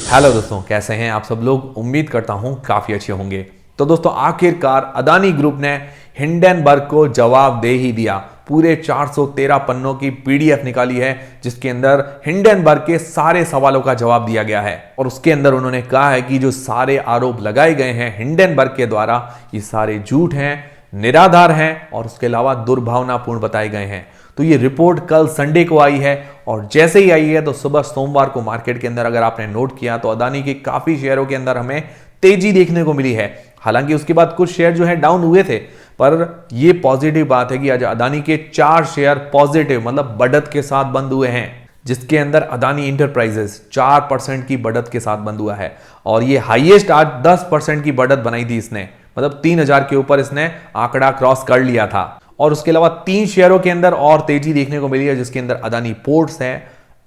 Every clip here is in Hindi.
हेलो दोस्तों, कैसे हैं आप सब लोग। उम्मीद करता हूं काफी अच्छे होंगे। तो दोस्तों, आखिरकार अदानी ग्रुप ने हिंडनबर्ग को जवाब दे ही दिया। पूरे 413 पन्नों की पीडीएफ निकाली है जिसके अंदर हिंडनबर्ग के सारे सवालों का जवाब दिया गया है। और उसके अंदर उन्होंने कहा है कि जो सारे आरोप लगाए गए हैं हिंडनबर्ग के द्वारा, ये सारे झूठ हैं, निराधार हैं और उसके अलावा दुर्भावनापूर्ण बताए गए हैं। तो ये रिपोर्ट कल संडे को आई है और जैसे ही आई है तो सुबह सोमवार को मार्केट के अंदर अगर आपने नोट किया तो अदानी के काफी शेयरों के अंदर हमें तेजी देखने को मिली है। हालांकि उसके बाद कुछ शेयर जो है डाउन हुए थे, पर ये पॉजिटिव बात है कि आज अदानी के 4 शेयर पॉजिटिव मतलब बढ़त के साथ बंद हुए हैं, जिसके अंदर अदानी इंटरप्राइजेस 4% की बढ़त के साथ बंद हुआ है। और ये हाईएस्ट आज 10% की बढ़त बनाई थी इसने, मतलब 3000 के ऊपर इसने आंकड़ा क्रॉस कर लिया था। और उसके अलावा 3 शेयरों के अंदर और तेजी देखने को मिली है, जिसके अंदर अदानी पोर्ट्स है,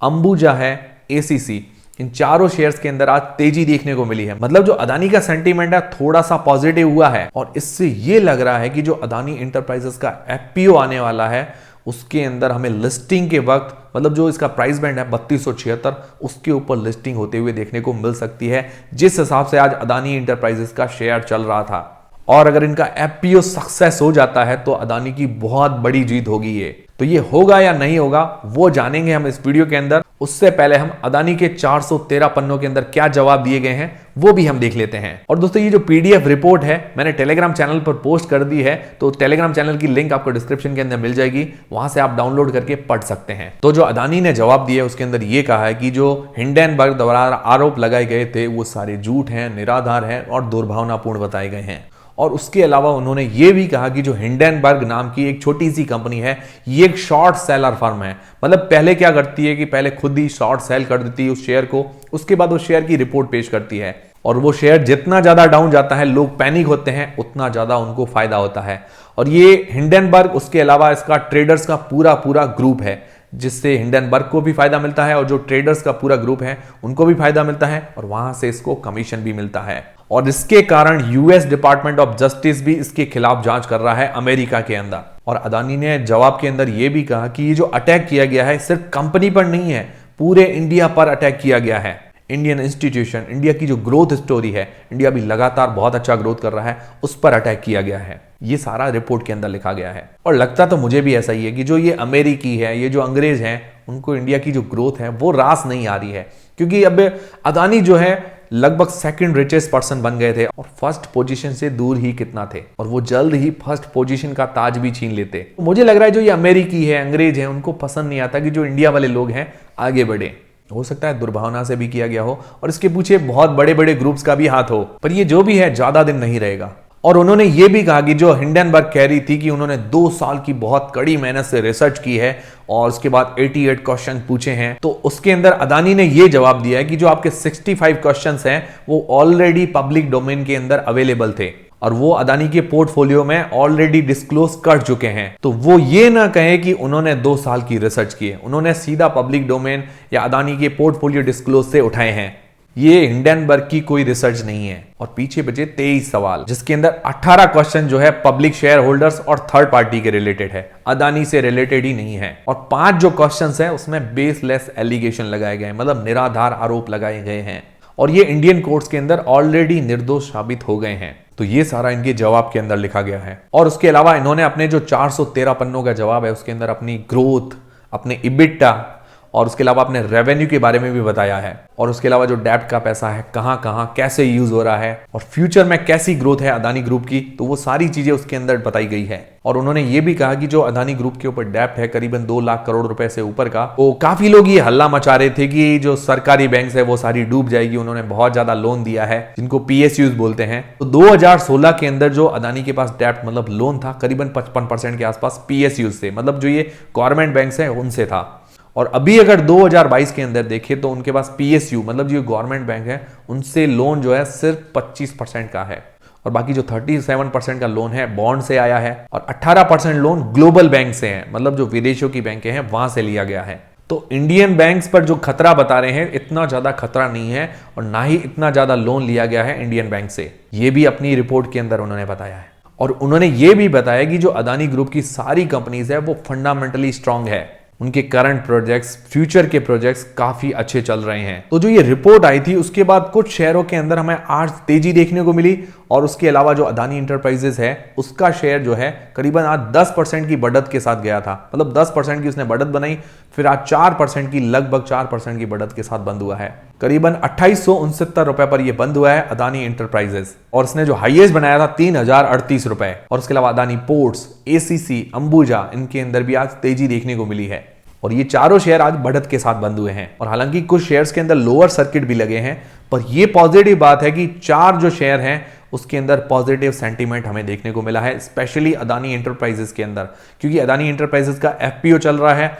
अंबुजा है, एसीसी। इन चारों शेयर्स के अंदर आज तेजी देखने को मिली है। मतलब जो अदानी का सेंटीमेंट है थोड़ा सा पॉजिटिव हुआ है और इससे ये लग रहा है कि जो अदानी इंटरप्राइजेस का एफपीओ आने वाला है उसके अंदर हमें लिस्टिंग के वक्त, मतलब जो इसका प्राइस बैंड है 3276, उसके ऊपर लिस्टिंग होते हुए देखने को मिल सकती है, जिस हिसाब से आज अदानी इंटरप्राइजेस का शेयर चल रहा था। और अगर इनका एफपीओ सक्सेस हो जाता है तो अदानी की बहुत बड़ी जीत होगी ये। तो ये होगा या नहीं होगा वो जानेंगे हम इस वीडियो के अंदर। उससे पहले हम अदानी के 413 पन्नों के अंदर क्या जवाब दिए गए हैं वो भी हम देख लेते हैं। और दोस्तों, ये जो पीडीएफ रिपोर्ट है मैंने टेलीग्राम चैनल पर पोस्ट कर दी है, तो टेलीग्राम चैनल की लिंक आपको डिस्क्रिप्शन के अंदर मिल जाएगी, वहां से आप डाउनलोड करके पढ़ सकते हैं। तो जो अदानी ने जवाब दिया उसके अंदर ये कहा है कि जो हिंडनबर्ग द्वारा आरोप लगाए गए थे वो सारे झूठ हैं, निराधार हैं और दुर्भावनापूर्ण बताए गए हैं। और उसके अलावा उन्होंने ये भी कहा कि जो हिंडनबर्ग नाम की एक छोटी सी कंपनी है, ये एक शॉर्ट सेलर फर्म है। मतलब पहले क्या करती है कि पहले खुद ही शॉर्ट सेल कर देती है उस शेयर को, उसके बाद उस शेयर की रिपोर्ट पेश करती है और वो शेयर जितना ज्यादा डाउन जाता है, लोग पैनिक होते हैं, उतना ज्यादा उनको फायदा होता है। और ये हिंडनबर्ग, उसके अलावा इसका ट्रेडर्स का पूरा ग्रुप है, जिससे हिंडनबर्ग को भी फायदा मिलता है और जो ट्रेडर्स का पूरा ग्रुप है उनको भी फायदा मिलता है और वहां से इसको कमीशन भी मिलता है। और इसके कारण यूएस डिपार्टमेंट ऑफ जस्टिस भी इसके खिलाफ जांच कर रहा है अमेरिका के अंदर। और अदानी ने जवाब के अंदर यह भी कहा कि ये जो अटैक किया गया है सिर्फ कंपनी पर नहीं है, पूरे इंडिया पर अटैक किया गया है। इंडियन इंस्टीट्यूशन, इंडिया की जो ग्रोथ स्टोरी है, इंडिया भी लगातार बहुत अच्छा ग्रोथ कर रहा है, उस पर अटैक किया गया है। ये सारा रिपोर्ट के अंदर लिखा गया है। और लगता तो मुझे भी ऐसा ही है कि जो ये अमेरिकी है, ये जो अंग्रेज हैं, उनको इंडिया की जो ग्रोथ है वो रास नहीं आ रही है। क्योंकि अब अदानी जो है लगभग सेकंड रिचेस्ट पर्सन बन गए थे और फर्स्ट पोजीशन से दूर ही कितना थे, और वो जल्द ही फर्स्ट पोजीशन का ताज भी छीन लेते। तो मुझे लग रहा है जो ये अमेरिकी है, अंग्रेज है, उनको पसंद नहीं आता कि जो इंडिया वाले लोग हैं आगे बढ़े। हो सकता है दुर्भावना से भी किया गया हो और इसके पीछे बहुत बड़े बड़े ग्रुप्स का भी हाथ हो, पर ये जो भी है ज्यादा दिन नहीं रहेगा। और उन्होंने ये भी कहा कि जो हिंडनबर्ग कह रही थी कि उन्होंने 2 साल की बहुत कड़ी मेहनत से रिसर्च की है और उसके बाद 88 क्वेश्चन पूछे हैं, तो उसके अंदर अदानी ने ये जवाब दिया है कि जो आपके 65 क्वेश्चंस हैं वो ऑलरेडी पब्लिक डोमेन के अंदर अवेलेबल थे और वो अदानी के पोर्टफोलियो में ऑलरेडी डिस्क्लोज कर चुके हैं। तो वो ये ना कहे कि उन्होंने 2 साल की रिसर्च की है, उन्होंने सीधा पब्लिक डोमेन या अदानी के पोर्टफोलियो डिस्क्लोज से उठाए हैं। ये हिंडनबर्ग की कोई रिसर्च नहीं है। और पीछे बचे 23 सवाल, जिसके अंदर 18 क्वेश्चन जो है पब्लिक शेयर होल्डर्स और थर्ड पार्टी के रिलेटेड है, अदानी से रिलेटेड ही नहीं है। और 5 जो क्वेश्चंस है उसमें बेसलेस एलिगेशन लगाए गए, मतलब निराधार आरोप लगाए गए हैं और ये इंडियन कोर्ट्स के अंदर ऑलरेडी निर्दोष साबित हो गए हैं। तो ये सारा इनके जवाब के अंदर लिखा गया है। और उसके अलावा इन्होंने अपने जो 413 पन्नों का जवाब है उसके अंदर अपनी ग्रोथ, अपने इबिटा और उसके अलावा अपने रेवेन्यू के बारे में भी बताया है। और उसके अलावा जो डेब्ट का पैसा है कहां कहां कैसे यूज हो रहा है और फ्यूचर में कैसी ग्रोथ है अदानी ग्रुप की, तो वो सारी चीजें उसके अंदर बताई गई है। और उन्होंने ये भी कहा कि जो अदानी ग्रुप के ऊपर डेब्ट है करीबन 2 लाख करोड़ रुपए से ऊपर का, वो काफी लोग ये हल्ला मचा रहे थे कि जो सरकारी बैंक है वो सारी डूब जाएगी, उन्होंने बहुत ज्यादा लोन दिया है जिनको पीएसयूज बोलते हैं। तो 2016 के अंदर जो अदानी के पास डेब्ट मतलब लोन था करीबन 55% के आसपास पीएसयूज से, मतलब जो ये गवर्नमेंट बैंक है उनसे था। और अभी अगर 2022 के अंदर देखें तो उनके पास पीएसयू मतलब जो गवर्नमेंट बैंक है उनसे लोन जो है सिर्फ 25% का है और बाकी जो 37% का लोन है बॉन्ड से आया है और 18% लोन ग्लोबल बैंक से है, मतलब जो विदेशों की बैंकें हैं वहां से लिया गया है। तो इंडियन बैंक्स पर जो खतरा बता रहे हैं इतना ज्यादा खतरा नहीं है और ना ही इतना ज्यादा लोन लिया गया है इंडियन बैंक से, ये भी अपनी रिपोर्ट के अंदर उन्होंने बताया है। और उन्होंने ये भी बताया कि जो अदानी ग्रुप की सारी कंपनीज है वो फंडामेंटली स्ट्रांग है, उनके करंट प्रोजेक्ट्स, फ्यूचर के प्रोजेक्ट्स काफी अच्छे चल रहे हैं। तो जो ये रिपोर्ट आई थी उसके बाद कुछ शेयरों के अंदर हमें आज तेजी देखने को मिली, और उसके अलावा जो अदानी इंटरप्राइजेस है उसका शेयर जो है करीबन आज 10% की बढ़त के साथ गया था। मतलब 10% की उसने बढ़त बनाई, फिर आज 4% की, लगभग 4% की बढ़त के साथ बंद हुआ है। करीबन 2869 रुपए पर यह बंद हुआ है अदानी इंटरप्राइजेस, और उसने जो हाईएस्ट बनाया था 3038 रुपए। और उसके अलावा अदानी पोर्ट्स, एसीसी, अंबुजा, इनके अंदर भी आज तेजी देखने को मिली है, और ये चारों शेयर आज बढ़त के साथ बंद हुए हैं। और हालांकि कुछ शेयर्स के अंदर लोअर सर्किट भी लगे हैं, पर यह पॉजिटिव बात है कि 4 जो शेयर हैं उसके अंदर पॉजिटिव सेंटीमेंट हमें देखने को मिला है, स्पेशली अदानी इंटरप्राइजेस के अंदर, क्योंकि अदानी इंटरप्राइजेस का एफपीओ चल रहा है,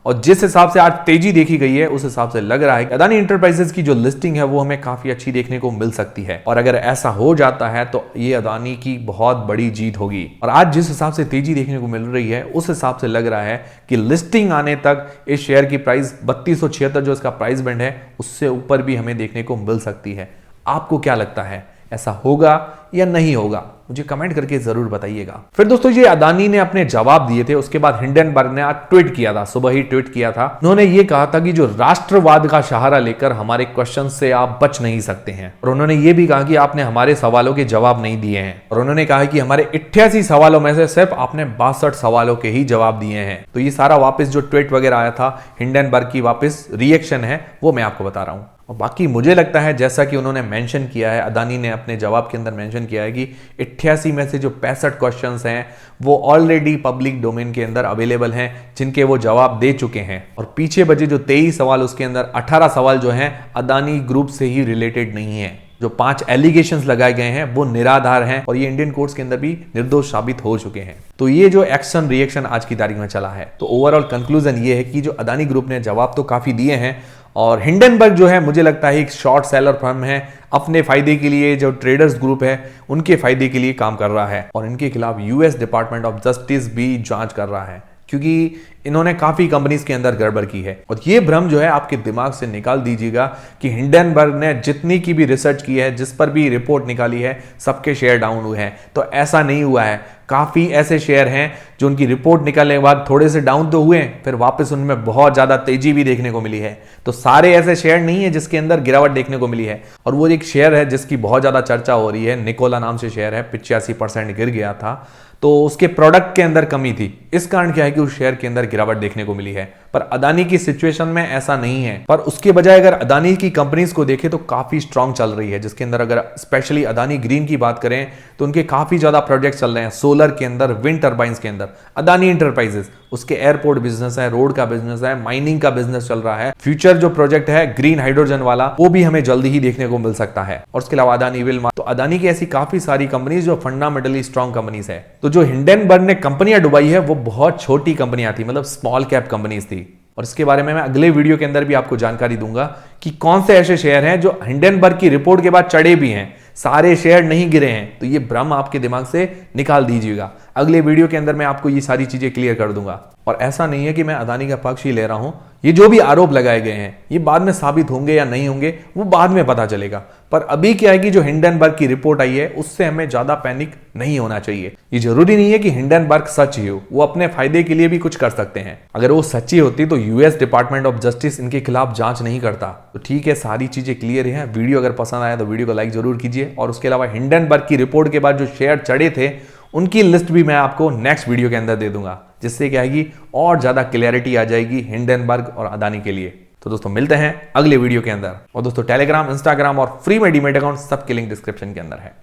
और जिस हिसाब से आज तेजी देखी गई है उस हिसाब से लग रहा है कि अदानी इंटरप्राइजेस की जो लिस्टिंग है वो हमें काफी अच्छी देखने को मिल सकती है। और अगर ऐसा हो जाता है तो ये अदानी की बहुत बड़ी जीत होगी। और आज जिस हिसाब से तेजी देखने को मिल रही है उस हिसाब से लग रहा है कि लिस्टिंग आने तक इस शेयर की प्राइस 3276 जो इसका प्राइस बैंड है उससे ऊपर भी हमें देखने को मिल सकती है। आपको क्या लगता है, ऐसा होगा या नहीं होगा? मुझे कमेंट करके जरूर बताइएगा। फिर दोस्तों ये अदानी ने अपने जवाब दिए थे, उसके बाद हिंडनबर्ग ने आज ट्वीट किया था, सुबह ही ट्वीट किया था। उन्होंने ये कहा था कि जो राष्ट्रवाद का सहारा लेकर हमारे क्वेश्चन से आप बच नहीं सकते हैं, और उन्होंने ये भी कहा कि आपने हमारे सवालों के जवाब नहीं दिए हैं, और उन्होंने कहा कि हमारे 88 सवालों में से सिर्फ आपने 62 सवालों के ही जवाब दिए हैं। तो ये सारा वापस जो ट्वीट वगैरह आया था हिंडनबर्ग की वापस रिएक्शन है वो मैं आपको बता रहा हूं। और बाकी मुझे लगता है जैसा कि उन्होंने मेंशन किया है, अदानी ने अपने जवाब के अंदर मेंशन किया है कि 88 में से जो 65 क्वेश्चंस हैं वो ऑलरेडी पब्लिक डोमेन के अंदर अवेलेबल हैं, जिनके वो जवाब दे चुके हैं। और पीछे बचे जो 23 सवाल उसके अंदर 18 सवाल जो हैं अदानी ग्रुप से ही रिलेटेड नहीं है। जो 5 एलिगेशंस लगाए गए हैं वो निराधार हैं, और ये इंडियन कोर्ट्स के अंदर भी निर्दोष साबित हो चुके हैं। तो ये जो एक्शन रिएक्शन आज की तारीख में चला है, तो ओवरऑल कंक्लूजन ये है कि जो अदानी ग्रुप ने जवाब तो काफी दिए हैं, और हिंडनबर्ग जो है मुझे लगता है एक शॉर्ट सेलर फर्म है, अपने फायदे के लिए जो ट्रेडर्स ग्रुप है उनके फायदे के लिए काम कर रहा है, और इनके खिलाफ यूएस डिपार्टमेंट ऑफ जस्टिस भी जांच कर रहा है, क्योंकि इन्होंने काफी कंपनीज के अंदर गड़बड़ की है। और ये भ्रम जो है आपके दिमाग से निकाल दीजिएगा कि हिंडनबर्ग ने जितनी की भी रिसर्च की है, जिस पर भी रिपोर्ट निकाली है, सबके शेयर डाउन हुए हैं। तो ऐसा नहीं हुआ है, काफी ऐसे शेयर हैं जो उनकी रिपोर्ट निकालने के बाद थोड़े से डाउन तो हुए, फिर वापस उनमें बहुत ज्यादा तेजी भी देखने को मिली है। तो सारे ऐसे शेयर नहीं है जिसके अंदर गिरावट देखने को मिली है। और वो एक शेयर है जिसकी बहुत ज्यादा चर्चा हो रही है, निकोला नाम से शेयर है, 85% गिर गया था, तो उसके प्रोडक्ट के अंदर कमी थी। इस कारण क्या है कि उस शेयर के अंदर गिरावट देखने को मिली है। पर अदानी की सिचुएशन में ऐसा नहीं है, पर उसके बजाय अगर अदानी की कंपनीज को देखें तो काफी स्ट्रांग चल रही है, जिसके अंदर अगर स्पेशली अदानी ग्रीन की बात करें तो उनके काफी ज्यादा प्रोजेक्ट चल रहे हैं, सोलर के अंदर, विंड टर्बाइंस के अंदर। अदानी इंटरप्राइजेस, उसके एयरपोर्ट बिजनेस है, रोड का बिजनेस है, माइनिंग का बिजनेस चल रहा है। फ्यूचर जो प्रोजेक्ट है ग्रीन हाइड्रोजन वाला, वो भी हमें जल्दी ही देखने को मिल सकता है। और उसके अलावा अदानी विल्मा, तो अदानी की ऐसी काफी सारी कंपनीज जो फंडामेंटली स्ट्रांग कंपनीज है। तो जो हिंडनबर्ग ने कंपनियां डुबाई है वो बहुत छोटी कंपनियां थी, मतलब स्मॉल कैप कंपनीज थी। और इसके बारे में मैं अगले वीडियो के अंदर भी आपको जानकारी दूंगा कि कौन से ऐसे शेयर हैं जो हिंडनबर्ग की रिपोर्ट के बाद चढ़े भी हैं, सारे शेयर नहीं गिरे हैं। तो ये भ्रम आपके दिमाग से निकाल दीजिएगा। अगले वीडियो के अंदर मैं आपको ये सारी चीजें क्लियर कर दूंगा। और ऐसा नहीं है कि मैं अदानी का पक्ष ही ले रहा हूं, ये जो भी आरोप लगाए गए हैं ये बाद में साबित होंगे या नहीं होंगे वो बाद में पता चलेगा। पर अभी क्या है कि जो हिंडनबर्ग की रिपोर्ट आई है उससे हमें ज्यादा पैनिक नहीं होना चाहिए। ये जरूरी नहीं है कि हिंडनबर्ग सच ही हो, वो अपने फायदे के लिए भी कुछ कर सकते हैं। अगर वो सच्ची होती तो यूएस डिपार्टमेंट ऑफ जस्टिस इनके खिलाफ जांच नहीं करता। तो ठीक है, सारी चीजें क्लियर है। वीडियो अगर पसंद आया तो वीडियो को लाइक जरूर कीजिए। और उसके अलावा हिंडनबर्ग की रिपोर्ट के बाद जो शेयर चढ़े थे उनकी लिस्ट भी मैं आपको नेक्स्ट वीडियो के अंदर दे दूंगा, जिससे क्या है कि और ज्यादा क्लैरिटी आ जाएगी हिंडनबर्ग और अदानी के लिए। तो दोस्तों मिलते हैं अगले वीडियो के अंदर। और दोस्तों टेलीग्राम, इंस्टाग्राम और फ्री में डीमैट अकाउंट सबके लिंक डिस्क्रिप्शन के अंदर है।